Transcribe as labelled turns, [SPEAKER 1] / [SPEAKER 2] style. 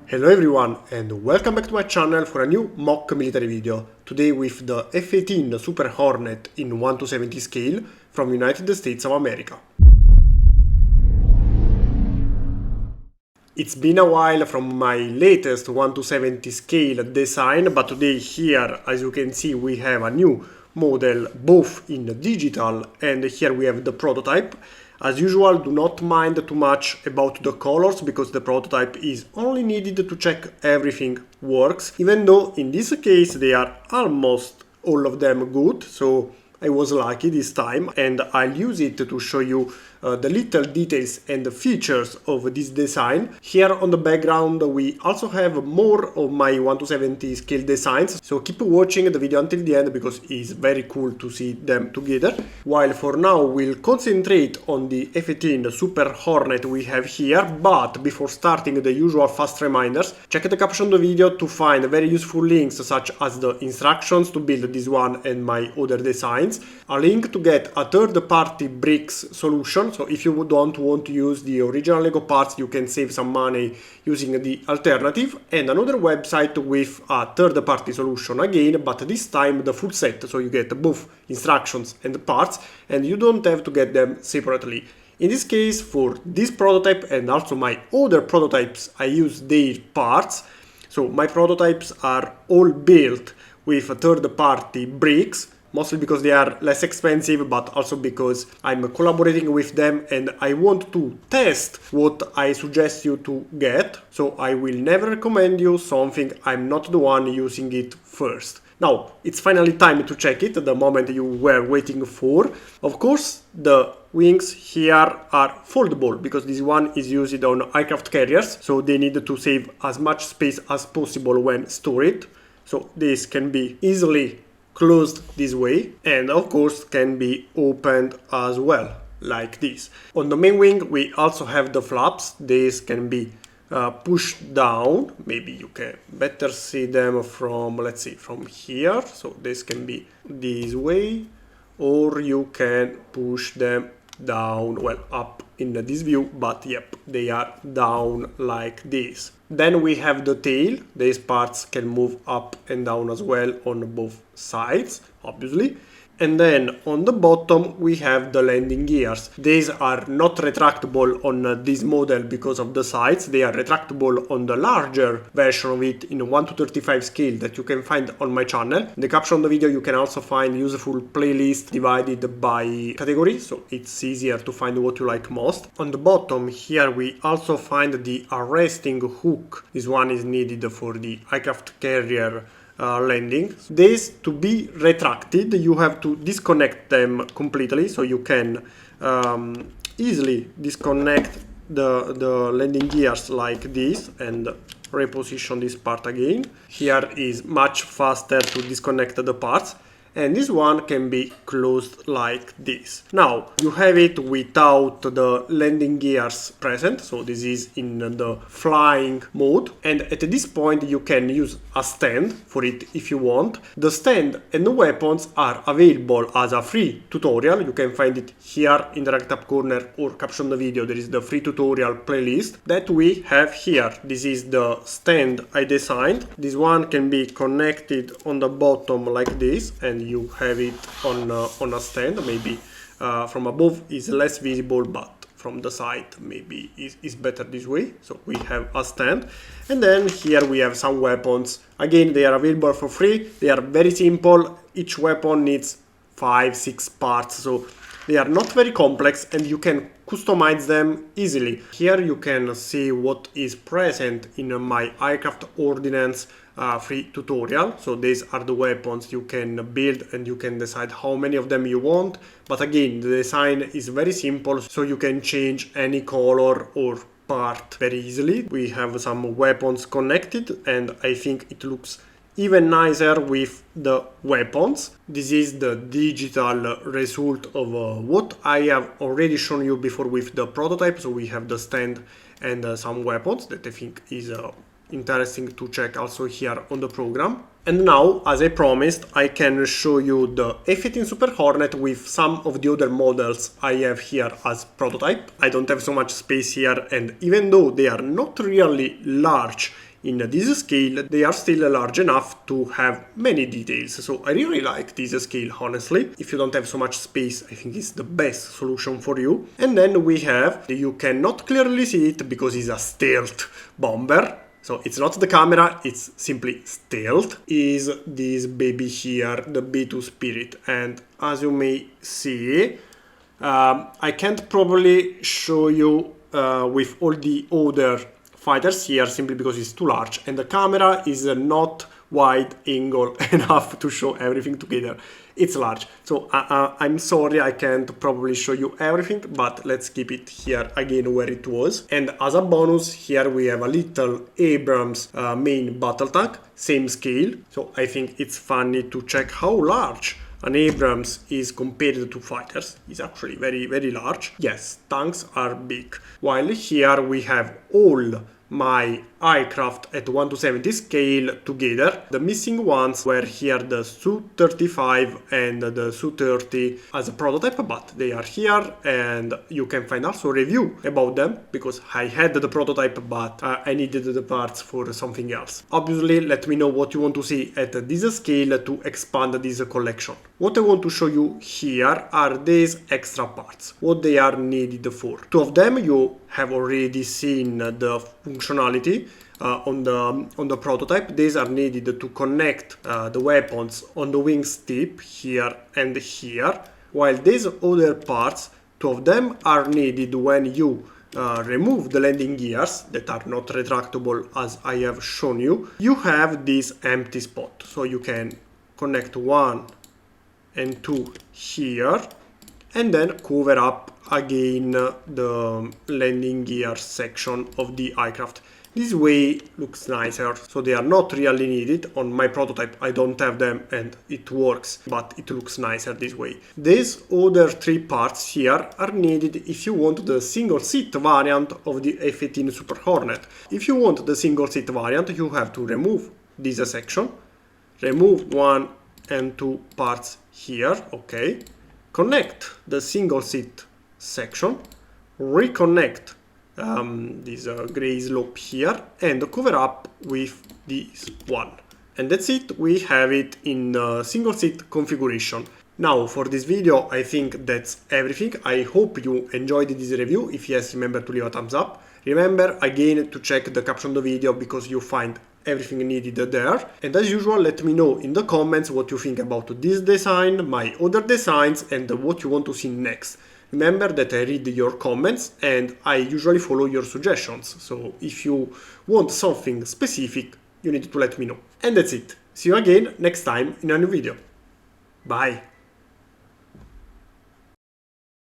[SPEAKER 1] Hello everyone and welcome back to my channel for a new mock military video. Today with the F-18 Super Hornet in 1:70 scale from United States of America. It's been a while from my latest 1:70 scale design, but today here, as you can see, we have a new model both in digital and here we have the prototype. As usual, do not mind too much about the colors because the prototype is only needed to check everything works, even though in this case they are almost all of them good, so I was lucky this time and I'll use it to show you the little details and the features of this design. Here on the background we also have more of my 1:70 scale designs, so keep watching the video until the end because it's very cool to see them together. While for now we'll concentrate on the F-18 Super Hornet we have here, but before starting the usual fast reminders, check the caption of the video to find very useful links such as the instructions to build this one and my other designs, a link to get a third-party bricks solution, so if you don't want to use the original Lego parts you can save some money using the alternative, and another website with a third-party solution again, but this time the full set, so you get both instructions and parts and you don't have to get them separately. In this case, for this prototype and also my other prototypes, I use their parts. So my prototypes are all built with third-party bricks, mostly because they are less expensive, but also because I'm collaborating with them and I want to test what I suggest you to get. So I will never recommend you something I'm not the one using it first. Now, it's finally time to check it, the moment you were waiting for. Of course, the wings here are foldable because this one is used on aircraft carriers, so they need to save as much space as possible when stored. So this can be easily closed this way and of course can be opened as well, like this. On the main wing we also have the flaps. These can be pushed down. Maybe you can better see them from, let's see, from here. So this can be this way, or you can push them down, well, up in this view, but yep, they are down like this. Then we have the tail. These parts can move up and down as well on both sides, obviously. And then on the bottom we have the landing gears. These are not retractable on this model because of the size. They are retractable on the larger version of it in 1:35 scale that you can find on my channel. In the caption of the video you can also find useful playlist divided by category, so it's easier to find what you like most. On the bottom here we also find the arresting hook. This one is needed for the aircraft carrier landing. These, to be retracted, you have to disconnect them completely, so you can easily disconnect the landing gears like this and reposition this part again. Here is much faster to disconnect the parts. And this one can be closed like this. Now, you have it without the landing gears present, so this is in the flying mode. And at this point you can use a stand for it if you want. The stand and the weapons are available as a free tutorial. You can find it here in the right top corner or caption the video. There is the free tutorial playlist that we have here. This is the stand I designed. This one can be connected on the bottom like this, and you have it on a stand. Maybe from above is less visible, but from the side maybe is better this way. So we have a stand, and then here we have some weapons. Again, they are available for free. They are very simple. Each weapon needs 5-6 parts, so they are not very complex and you can customize them easily. Here you can see what is present in my aircraft ordnance free tutorial. So these are the weapons you can build and you can decide how many of them you want. But again, the design is very simple, so you can change any color or part very easily. We have some weapons connected and I think it looks even nicer with the weapons. This is the digital result of what I have already shown you before with the prototype. So we have the stand and some weapons that I think is interesting to check also here on the program. And now, as I promised, I can show you the F-18 Super Hornet with some of the other models I have here as prototype. I don't have so much space here, and even though they are not really large in this scale, they are still large enough to have many details. So I really like this scale, honestly. If you don't have so much space, I think it's the best solution for you. And then we have, you cannot clearly see it because it's a stealth bomber. So it's not the camera, it's simply stealth, is this baby here, the B2 Spirit. And as you may see, I can't probably show you with all the other fighters here simply because it's too large and the camera is not wide angle enough to show everything together. It's large, so I'm sorry I can't probably show you everything, but let's keep it here again where it was. And as a bonus, here we have a little Abrams main battle tank, same scale. So I think it's funny to check how large an Abrams is compared to fighters. It's actually very, very large. Yes, tanks are big. While here we have all my aircraft at 1:70 scale together. The missing ones were here the Su-35 and the Su-30 as a prototype, but they are here and you can find also a review about them because I had the prototype but I needed the parts for something else. Obviously, let me know what you want to see at this scale to expand this collection. What I want to show you here are these extra parts, what they are needed for. Two of them you have already seen the functionality on the prototype. These are needed to connect the weapons on the wings tip here and here, while these other parts, two of them are needed when you remove the landing gears that are not retractable as I have shown you. You have this empty spot, so you can connect 1 and 2 here and then cover up again the landing gear section of the aircraft. This way looks nicer, so they are not really needed. On my prototype I don't have them and it works, but it looks nicer this way. These other three parts here are needed if you want the single seat variant of the F-18 Super Hornet. If you want the single seat variant, you have to remove this section, remove 1 and 2 parts here, okay, connect the single seat section, reconnect this gray slope here and cover up with this one. And that's it, we have it in single seat configuration. Now for this video I think that's everything. I hope you enjoyed this review. If yes, remember to leave a thumbs up. Remember again to check the caption of the video because you find everything needed there. And as usual, let me know in the comments what you think about this design, my other designs, and what you want to see next. Remember that I read your comments and I usually follow your suggestions. So if you want something specific, you need to let me know. And that's it. See you again next time in a new video. Bye!